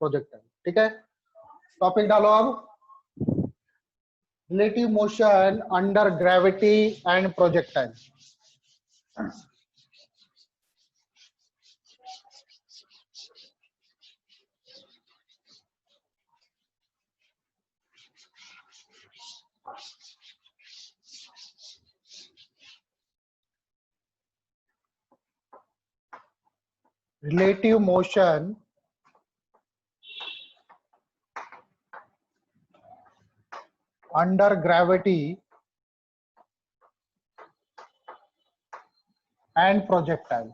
Projectile. ठीक है, topic डालो अब, relative motion under gravity and projectile. Relative motion under gravity and projectile.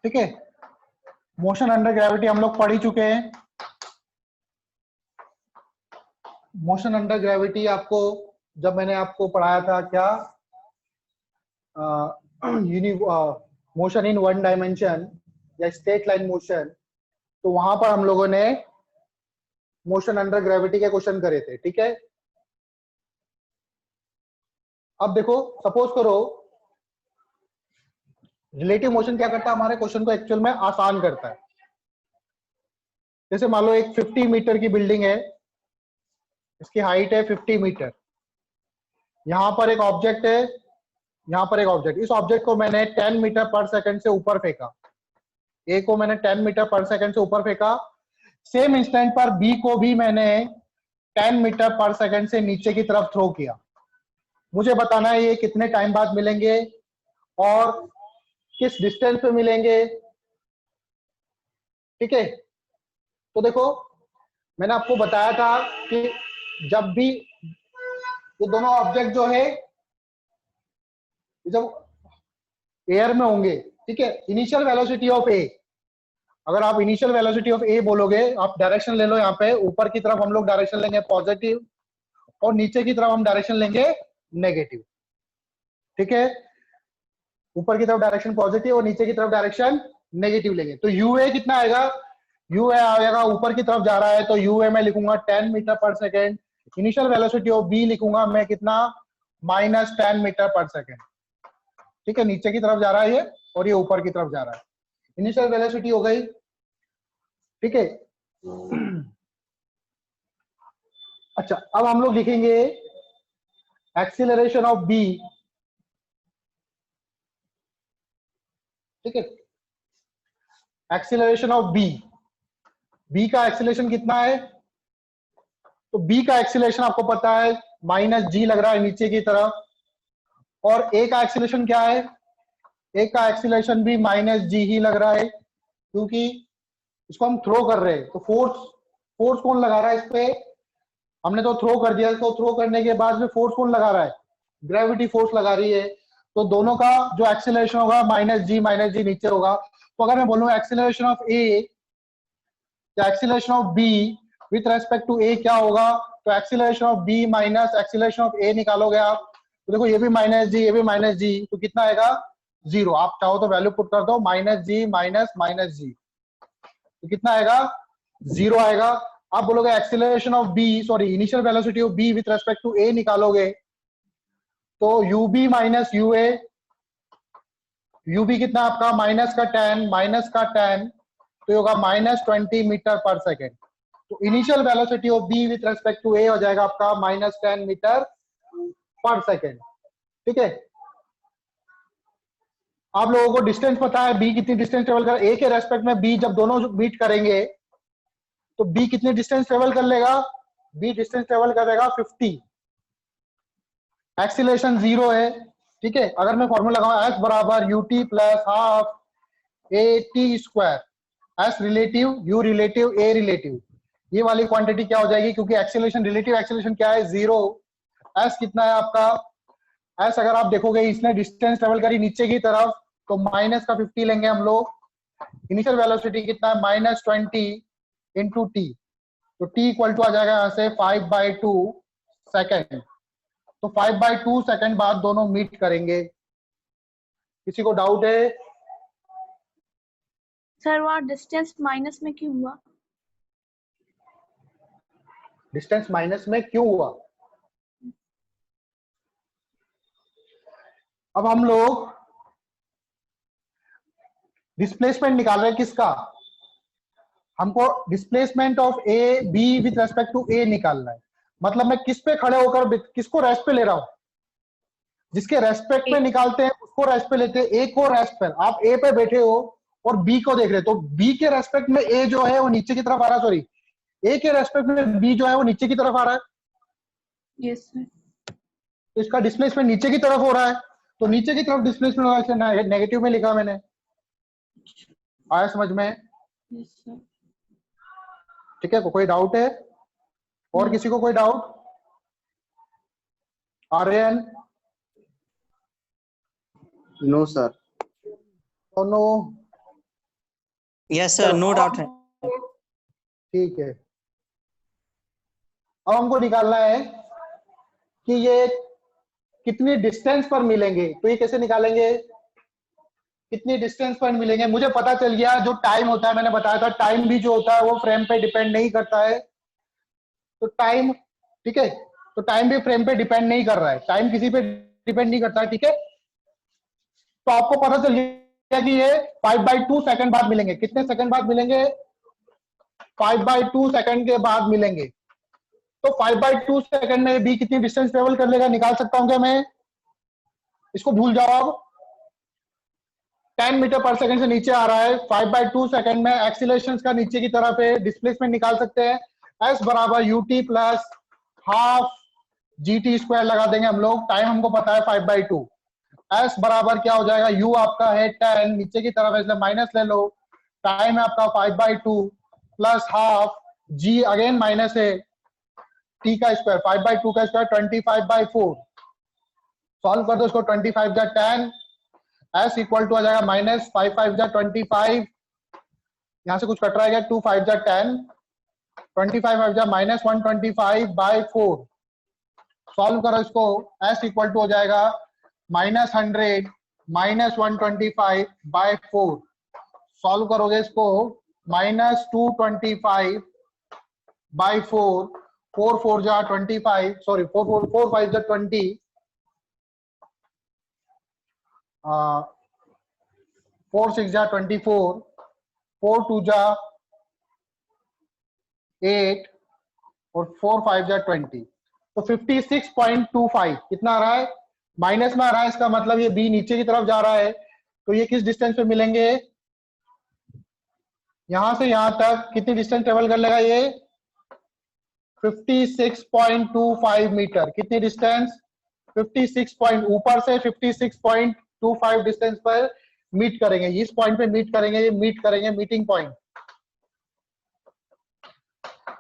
ठीक है, मोशन अंडर ग्रेविटी हम लोग पढ़ ही चुके हैं। मोशन अंडर ग्रेविटी आपको, जब मैंने आपको पढ़ाया था क्या, मोशन इन वन डायमेंशन या स्ट्रेट लाइन मोशन, तो वहां पर हम लोगों ने मोशन अंडर ग्रेविटी के क्वेश्चन करे थे। ठीक है, अब देखो, सपोज करो रिलेटिव मोशन क्या करता है, हमारे क्वेश्चन को एक्चुअल में आसान करता है। जैसे मान लो एक 50 मीटर की बिल्डिंग है, इसकी हाइट है 50 मीटर, यहां पर एक ऑब्जेक्ट है, यहां पर एक ऑब्जेक्ट, इस ऑब्जेक्ट को मैंने 10 मीटर पर सेकंड से ऊपर फेंका, ए को मैंने 10 मीटर पर सेकंड से ऊपर फेंका, सेम इंस्टेंट पर बी को भी मैंने 10 मीटर पर सेकंड से नीचे की तरफ थ्रो किया। मुझे बताना है ये कितने टाइम बाद मिलेंगे और किस डिस्टेंस पे मिलेंगे। ठीक है, तो देखो मैंने आपको बताया था कि जब भी ये दोनों ऑब्जेक्ट जो है जब एयर में होंगे, ठीक है, इनिशियल वेलोसिटी ऑफ ए, अगर आप इनिशियल वेलोसिटी ऑफ ए बोलोगे, आप डायरेक्शन ले लो, यहाँ पे ऊपर की तरफ हम लोग डायरेक्शन लेंगे पॉजिटिव और नीचे की तरफ हम डायरेक्शन लेंगे नेगेटिव। ठीक है, ऊपर की तरफ डायरेक्शन पॉजिटिव और नीचे की तरफ डायरेक्शन नेगेटिव लेंगे, तो यूए कितना आएगा, यूए आएगा ऊपर की तरफ जा रहा है तो यूए मैं लिखूंगा 10 मीटर पर second, initial velocity of B लिखूंगा मैं कितना, -10 मीटर पर सेकेंड। ठीक है, नीचे की तरफ जा रहा है ये और ये ऊपर की तरफ जा रहा है, इनिशियल वेलोसिटी हो गई। ठीक है, अच्छा अब हम लोग लिखेंगे एक्सीलरेशन ऑफ बी। ठीक है, एक्सीलरेशन ऑफ बी, बी का एक्सीलरेशन कितना है, तो बी का एक्सीलरेशन आपको पता है -g लग रहा है नीचे की तरफ, और ए का एक्सीलरेशन क्या है, ए का एक्सीलरेशन भी -g ही लग रहा है, क्योंकि इसको हम थ्रो कर रहे हैं, तो फोर्स फोर्स कौन लगा रहा है इस पे, हमने तो थ्रो कर दिया, इसको थ्रो करने के बाद में फोर्स कौन लगा रहा है, ग्रेविटी फोर्स लगा रही है, तो दोनों का जो एक्सीलरेशन होगा -g नीचे होगा। तो अगर मैं बोलूं एक्सीलरेशन ऑफ ए या acceleration of B with respect to A क्या होगा, तो acceleration of B minus acceleration of A निकालोगे आप, तो देखो ये भी -g ये भी -g, तो कितना आएगा 0। आप चाहो तो वैल्यू पुट कर दो, -g माइनस -g, तो कितना आएगा 0 आएगा। आप बोलोगे acceleration of B, sorry initial velocity of B with respect to A निकालोगे, तो ub माइनस ua, ub कितना आपका -10 तो ये होगा -20 मीटर पर सेकेंड, तो initial velocity of B with respect to A हो जाएगा आपका -10 मीटर पर सेकेंड। ठीक है, आप लोगों को डिस्टेंस पता है बी कितनी डिस्टेंस ट्रेवल कर, ए के रेस्पेक्ट में बी जब दोनों मीट करेंगे तो बी कितनी डिस्टेंस ट्रेवल कर लेगा, बी डिस्टेंस ट्रेवल करेगा 50, एक्सीलरेशन 0 है। ठीक है, अगर मैं फॉर्मूला लगाऊं एस बराबर UT plus half A T square, S relative you relative a relative, ये वाली क्वांटिटी क्या हो जाएगी, क्योंकि एक्सीलरेशन रिलेटिव एक्सीलरेशन क्या है 0, एस कितना है आपका, एस अगर आप देखोगे इसने डिस्टेंस ट्रेवल करी नीचे की तरफ तो माइनस का 50 लेंगे हम लोग, इनिशियल वेलोसिटी कितना है -20 इंटू टी, तो टी इक्वल टू आ जाएगा यहाँ से 5/2 सेकेंड, तो 5/2 सेकेंड बाद दोनों मीट करेंगे। किसी को डाउट है? सर वहाँ डिस्टेंस माइनस में क्यों हुआ? डिस्टेंस माइनस में क्यों हुआ, अब हम लोग डिस्प्लेसमेंट निकाल रहे हैं किसका, हमको displacement of A B with respect to A निकालना है। मतलब मैं किस पे खड़े होकर किसको रेस्ट पे ले रहा हूं, जिसके रेस्पेक्ट पे निकालते हैं उसको रेस्ट पे लेते हैं। ए को रेस्ट पर, आप ए पे बैठे हो और बी को देख रहे हो, तो बी के रेस्पेक्ट में ए जो है वो नीचे की तरफ आ रहा है, सॉरी ए के रेस्पेक्ट में बी जो है वो नीचे की तरफ आ रहा है। Yes sir. तो इसका डिस्प्लेसमेंट नीचे की तरफ हो रहा है, तो नीचे की तरफ डिस्प्लेसमेंट हो रहा है, नेगेटिव में लिखा मैंने। आया समझ में? Yes sir. ठीक है, कोई डाउट है और किसी को कोई doubt? Aryan? No sir. No? Yes sir, no doubt है। ठीक है, अब हमको निकालना है कि ये कितनी डिस्टेंस पर मिलेंगे। तो ये कैसे निकालेंगे, कितनी डिस्टेंस पर मिलेंगे? मुझे पता चल गया जो टाइम होता है, मैंने बताया था टाइम भी जो होता है वो फ्रेम पे डिपेंड नहीं करता है। तो टाइम, ठीक है, तो टाइम भी फ्रेम पे डिपेंड नहीं कर रहा है, टाइम किसी पे डिपेंड नहीं करता है, ठीक है। तो आपको पता चल गया कि ये 5/2 सेकंड बाद मिलेंगे। कितने सेकंड बाद मिलेंगे? 5/2 सेकंड के बाद मिलेंगे। तो 5/2 सेकंड में भी कितनी डिस्टेंस ट्रेवल कर लेगा निकाल सकता हूं क्या मैं? इसको भूल जाओ अब। 10 मीटर पर सेकंड से नीचे आ रहा है, 5/2 सेकंड में एक्सीलरेशन का नीचे की तरफ है, डिस्प्लेसमेंट निकाल सकते हैं। एस बराबर UT plus half GT square लगा देंगे हम लोग। टाइम हमको पता है 5/2। एस बराबर क्या हो जाएगा, यू आपका है 10, नीचे की तरफ इसलिए माइनस ले लो। टाइम है आपका 5/2 प्लस हाफ, जी अगेन माइनस है, टी का स्क्वायर, 5/2 का स्क्वायर 25/4। सॉल्व कर दो इसको, 25 जा 10, एस इक्वल टू आ जाएगा माइनस 5/5 जा 25, यहां से कुछ कट रहा है क्या, 2/5 जा 10, 25 जा माइनस 125/4। सॉल्व करो इसको, एस इक्वल टू हो जाएगा -100 माइनस 125/4। सॉल्व करोगे इसको, -225/4, 4 जा 25, सॉरी 4 5 जा 20, 4 6 जा 24, 4 2 जा 8 और 4 5 जा 20। तो 56.25 कितना आ रहा है, माइनस में आ रहा है, इसका मतलब ये बी नीचे की तरफ जा रहा है। तो ये किस डिस्टेंस पे मिलेंगे, यहां से यहां तक कितनी डिस्टेंस ट्रेवल कर लेगा ये, 56.25 मीटर। कितनी डिस्टेंस, 56 पॉइंट, ऊपर से 56.25 डिस्टेंस पर मीट करेंगे, इस पॉइंट पे मीट करेंगे, ये मीट करेंगे मीटिंग पॉइंट।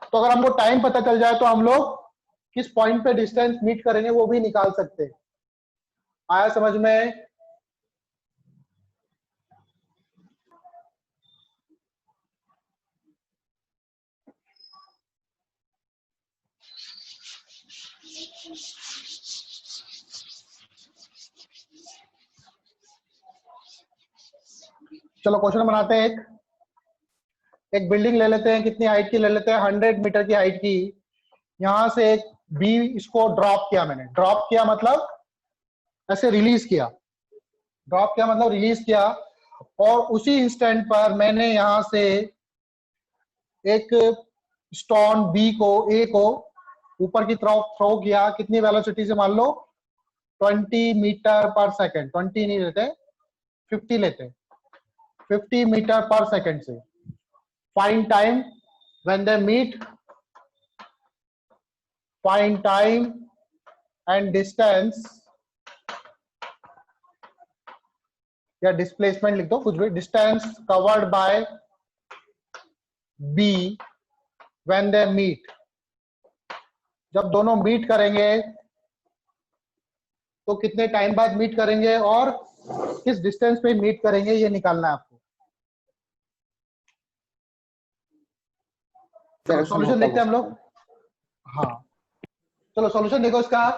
तो अगर हमको टाइम पता चल जाए तो हम लोग किस पॉइंट पे डिस्टेंस मीट करेंगे वो भी निकाल सकते हैं। आया समझ में? चलो क्वेश्चन बनाते हैं। एक बिल्डिंग ले लेते हैं, कितनी हाइट की ले लेते हैं, 100 मीटर की हाइट की। यहां से एक बी इसको ड्रॉप किया मैंने, ड्रॉप किया मतलब ऐसे रिलीज किया, ड्रॉप किया मतलब रिलीज किया। और उसी इंस्टेंट पर मैंने यहां से एक स्टोन बी को, ए को ऊपर की तरफ थ्रो किया। कितनी वेलोसिटी से, मान लो 20 मीटर पर सेकंड, 20 नहीं लेते 50 लेते, 50 मीटर पर सेकंड से। Find time when they meet, find time and distance, या डिस्प्लेसमेंट लिख दो कुछ भी, distance covered by B when they meet. जब दोनों मीट करेंगे तो कितने टाइम बाद मीट करेंगे और किस डिस्टेंस पे मीट करेंगे, ये निकालना है आपको। चलो सॉल्यूशन देखते हैं हम लोग। हाँ चलो सॉल्यूशन देखो इसका,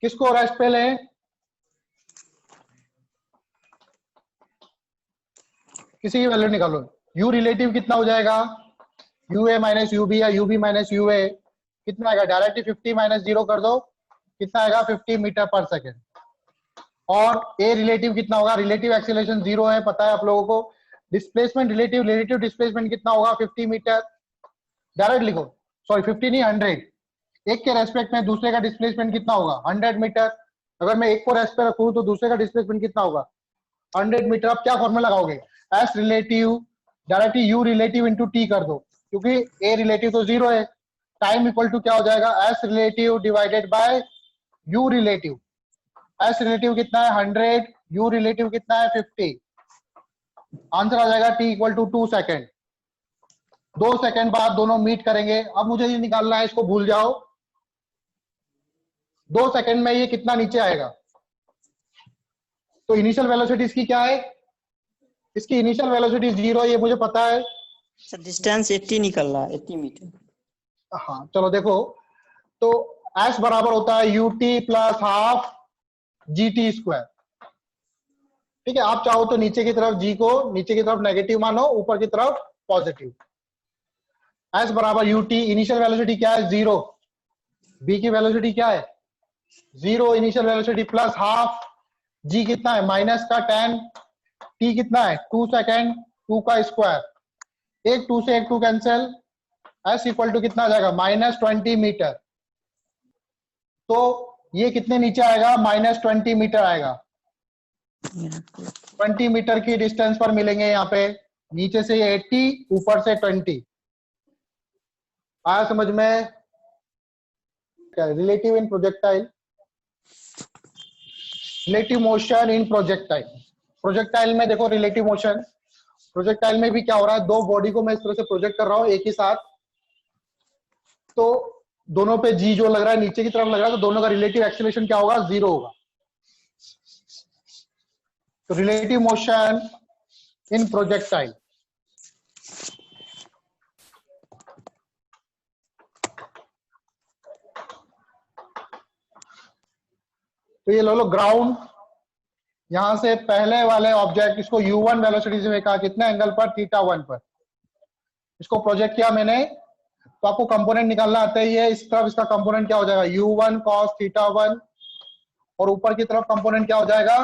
किसको रेस्ट पे लें, किसी की वैल्यू निकालो। u रिलेटिव कितना हो जाएगा, ua माइनस यूबी या ub माइनस यूए, कितना आएगा, डायरेक्टली 50 माइनस 0 कर दो, कितना आएगा 50 मीटर पर सेकेंड। और a रिलेटिव कितना होगा, रिलेटिव एक्सीलरेशन 0 है पता है आप लोगों को, डिस्प्लेसमेंट रिलेटिव, रिलेटिव डिस्प्लेसमेंट कितना होगा 50 मीटर, डायरेक्ट लिखो, सॉरी 50 नहीं 100, एक के रेस्पेक्ट में दूसरे का डिस्प्लेसमेंट कितना होगा 100 मीटर, अगर मैं एक को रेस्पेक्ट रखूं तो दूसरे का डिस्प्लेसमेंट कितना होगा 100 मीटर। अब क्या फॉर्मूला लगाओगे, S relative directly you relative into T कर दो, क्योंकि ए रिलेटिव तो 0 है, टाइम इक्वल टू क्या हो जाएगा S relative divided by you relative, S relative कितना है 100, यू रिलेटिव कितना है 50, आंसर आ जाएगा T equal to 2 second. 2 second बाद दोनों मीट करेंगे। अब मुझे ये निकालना है, इसको भूल जाओ, 2 सेकेंड में ये कितना नीचे आएगा। तो इनिशियल वेलोसिटी इसकी क्या है, इसकी इनिशियल वेलोसिटी 0, ये मुझे पता है। सर डिस्टेंस 80 निकल रहा है, 80 मीटर। हाँ चलो देखो, तो एस बराबर होता है UT plus half G T square. ठीक है, आप चाहो तो नीचे की तरफ जी को नीचे की तरफ नेगेटिव मानो, ऊपर की तरफ पॉजिटिव। एस बराबर यूटी, इनिशियल वेलोसिटी क्या है 0, बी की वेलोसिटी क्या है 0, इनिशियल वेलोसिटी प्लस हाफ जी कितना है माइनस का 10, टी कितना है 2 सेकेंड, 2 का स्क्वायर, एक 2 से एक 2 कैंसिल, एस इक्वल टू कितना आ जाएगा -20 मीटर। तो ये कितने नीचे आएगा -20 मीटर आएगा, 20 मीटर की डिस्टेंस पर मिलेंगे यहाँ पे, नीचे से 80 ऊपर से 20। आया समझ में, क्या relative in projectile, relative motion in projectile. Projectile में देखो रिलेटिव मोशन, प्रोजेक्टाइल में भी क्या हो रहा है, दो बॉडी को मैं इस तरह से प्रोजेक्ट कर रहा हूं एक ही साथ, तो दोनों पे जी जो लग रहा है नीचे की तरफ लग रहा है, तो दोनों का रिलेटिव एक्सीलरेशन क्या होगा 0 होगा। तो रिलेटिव मोशन इन प्रोजेक्टाइल, तो ये लो ग्राउंड, यहां से पहले वाले ऑब्जेक्ट, इसको u1 वेलोसिटी से कहा कितने एंगल पर θ1 पर, इसको प्रोजेक्ट किया मैंने, तो आपको कंपोनेंट निकालना आता ही है। इस तरफ इसका कंपोनेंट क्या हो जाएगा u1 cos θ1, और ऊपर की तरफ कंपोनेंट क्या हो जाएगा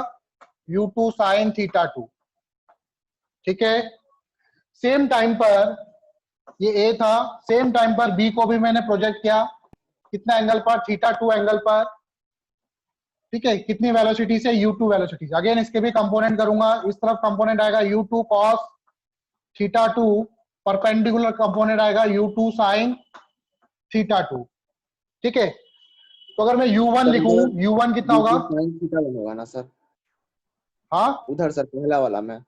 u2 sin θ2। ठीक है, सेम टाइम पर ये a था, सेम टाइम पर b को भी मैंने प्रोजेक्ट किया, कितना एंगल पर θ2 एंगल पर। ठीक है, कितनी वेलोसिटी से u2 वेलोसिटी से, अगेन इसके भी कंपोनेंट करूंगा, इस तरफ कंपोनेंट आएगा u2 cos θ2, परपेंडिकुलर कंपोनेंट आएगा u2 sin θ2। ठीक है, तो अगर मैं u1 लिखूं, u1 कितना होगा sin θ1 होगा ना सर, हाँ उधर सर पहला वाला में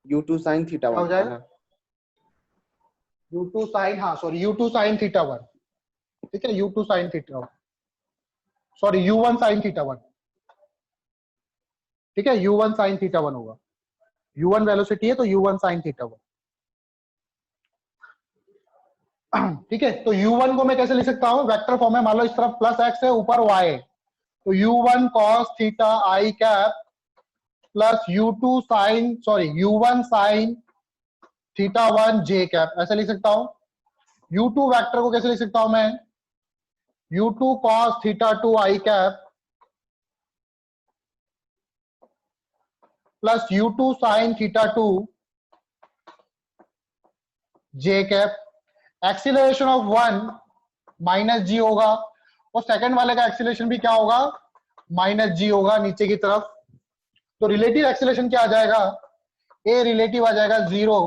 u2 sin θ1 हो जाएगा u2 sin, हाँ सॉरी u2 sin θ1। ठीक है, u2 sin θ1, sorry u1 sin θ1। ठीक है, u1 sin θ1 होगा, u1 वेलोसिटी है तो u1 sin θ1। ठीक है, तो u1 को मैं कैसे लिख सकता हूं, वेक्टर फॉर्म में, मान लो इस तरफ प्लस x है ऊपर y है, तो u1 cos theta I cap plus u2 sin, sorry u1 sin θ1 j cap, ऐसे लिख सकता हूं। u2 वेक्टर को कैसे लिख सकता हूं मैं, u2 cos θ2 I cap plus u2 sin θ2 j cap. Acceleration of one minus G होगा, और सेकंड वाले का एक्सीलरेशन भी क्या होगा माइनस जी होगा नीचे की तरफ। तो रिलेटिव एक्सीलरेशन क्या आ जाएगा, ए रिलेटिव आ जाएगा 0।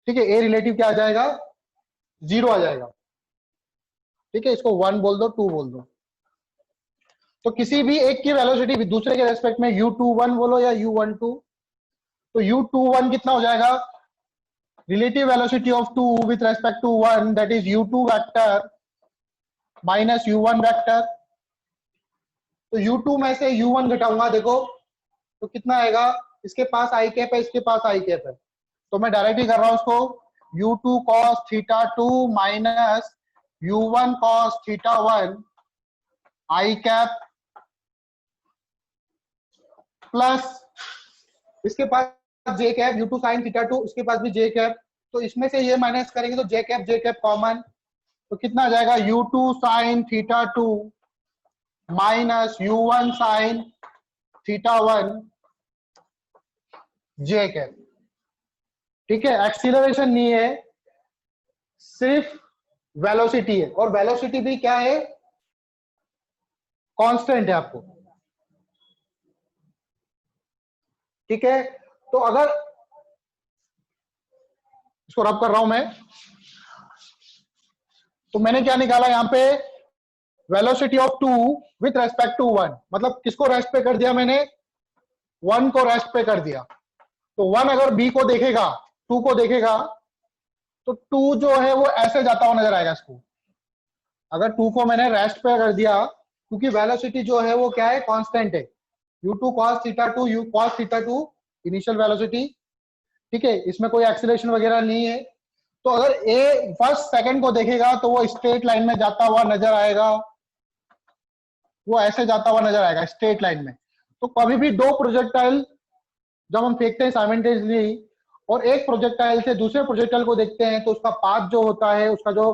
ठीक है, ए रिलेटिव क्या आ जाएगा 0 आ जाएगा। ठीक है, इसको 1 बोल दो, 2 बोल दो। तो किसी भी एक की वेलोसिटी दूसरे के रेस्पेक्ट में u21 बोलो या u12, तो u21 कितना हो जाएगा, relative velocity of 2 with respect to 1, that is u2 vector minus u1 vector। तो u2 में से u1 घटाऊंगा, देखो तो कितना आएगा, इसके पास i कैप है, इसके पास i कैप है, तो मैं डायरेक्टली कर रहा हूं उसको, u2 cos θ2 minus u1 cos θ1 i cap plus इसके पास j कैप u2 sin θ2, इसके पास भी j कैप, तो इसमें से ये माइनस करेंगे तो j कैप कॉमन, तो कितना आ जाएगा u2 sin θ2 minus u1 sin θ1 j cap. ठीक है, एक्सीलरेशन नहीं है, सिर्फ वेलोसिटी है, और वेलोसिटी भी क्या है, कांस्टेंट है आपको। ठीक है, तो अगर इसको रब कर रहा हूं मैं, तो मैंने क्या निकाला यहां पे, velocity of 2 with respect to 1, मतलब किसको रेस्ट पे कर दिया मैंने, 1 को रेस्ट पे कर दिया। तो 1 अगर बी को देखेगा, 2 को देखेगा, तो 2 जो है वो ऐसे जाता हुआ नजर आएगा इसको। अगर 2 को मैंने रेस्ट पे कर दिया, क्योंकि वेलोसिटी जो है वो क्या है, कांस्टेंट है, u2 cos theta 2 u cos theta 2 initial velocity. ठीक है, इसमें कोई एक्सीलरेशन वगैरह नहीं है। तो अगर ए फर्स्ट सेकंड को देखेगा तो वो स्ट्रेट लाइन में जाता हुआ नजर आएगा, वो ऐसे जाता हुआ नजर आएगा स्ट्रेट लाइन में। तो कभी भी दो प्रोजेक्टाइल जब हम फेंकते हैं साइमल्टेनियसली, और एक प्रोजेक्टाइल से दूसरे प्रोजेक्टाइल को देखते हैं, तो उसका पाथ जो होता है, उसका जो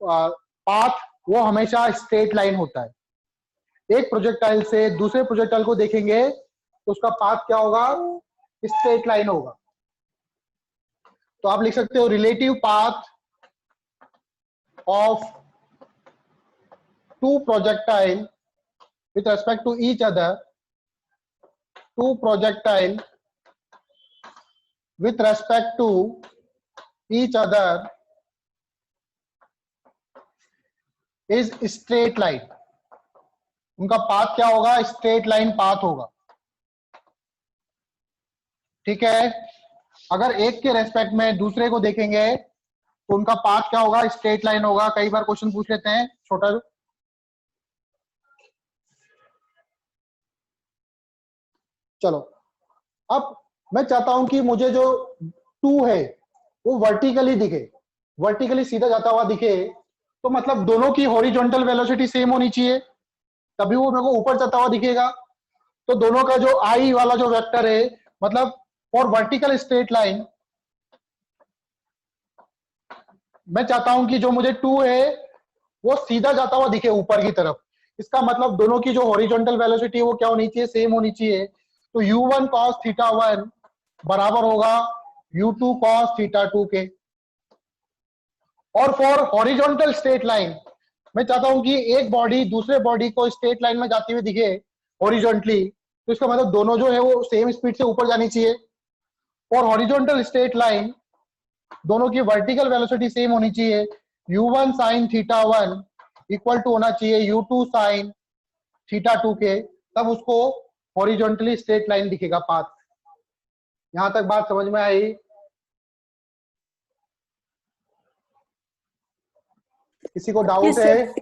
पाथ वो हमेशा स्ट्रेट लाइन होता है। एक प्रोजेक्टाइल से दूसरे प्रोजेक्टाइल को देखेंगे तो उसका पाथ क्या होगा, स्ट्रेट लाइन होगा। तो आप लिख सकते हो relative path of two projectile with respect to each other, two projectile with respect to each other is straight line। उनका पाथ क्या होगा, स्ट्रेट लाइन पाथ होगा। ठीक है, अगर एक के रेस्पेक्ट में दूसरे को देखेंगे तो उनका पाथ क्या होगा, स्ट्रेट लाइन होगा। कई बार क्वेश्चन पूछ लेते हैं छोटा। चलो, अब मैं चाहता हूं कि मुझे जो 2 है वो वर्टिकली दिखे, वर्टिकली सीधा जाता हुआ दिखे, तो मतलब दोनों की हॉरिजॉन्टल वेलोसिटी सेम होनी चाहिए, तभी वो मेरे को ऊपर जाता हुआ दिखेगा। तो दोनों का जो आई वाला जो वेक्टर है, मतलब फॉर वर्टिकल स्ट्रेट लाइन, मैं चाहता हूं कि जो मुझे 2 है वो सीधा जाता हुआ दिखे ऊपर की तरफ। इसका मतलब दोनों की जो हॉरिजॉन्टल वेलोसिटी है वो क्या होनी चाहिए, सेम होनी चाहिए। तो u1 cos थीटा 1 बराबर होगा u2 cos थीटा 2 के। और फॉर हॉरिजॉन्टल स्ट्रेट लाइन, मैं चाहता हूं कि एक बॉडी दूसरे बॉडी को स्ट्रेट लाइन में जाती हुई दिखे हॉरिजॉन्टली, तो इसका मतलब दोनों जो है वो सेम स्पीड से ऊपर जानी चाहिए। और हॉरिजॉन्टल स्ट्रेट लाइन, दोनों की वर्टिकल वेलोसिटी सेम होनी चाहिए। u1 sin theta 1 equal to होना चाहिए u2 sin थीटा 2 के, तब उसको हॉरिजॉन्टली स्ट्रेट लाइन दिखेगा पाथ। यहां तक बात समझ में आई? किसी को डाउट है?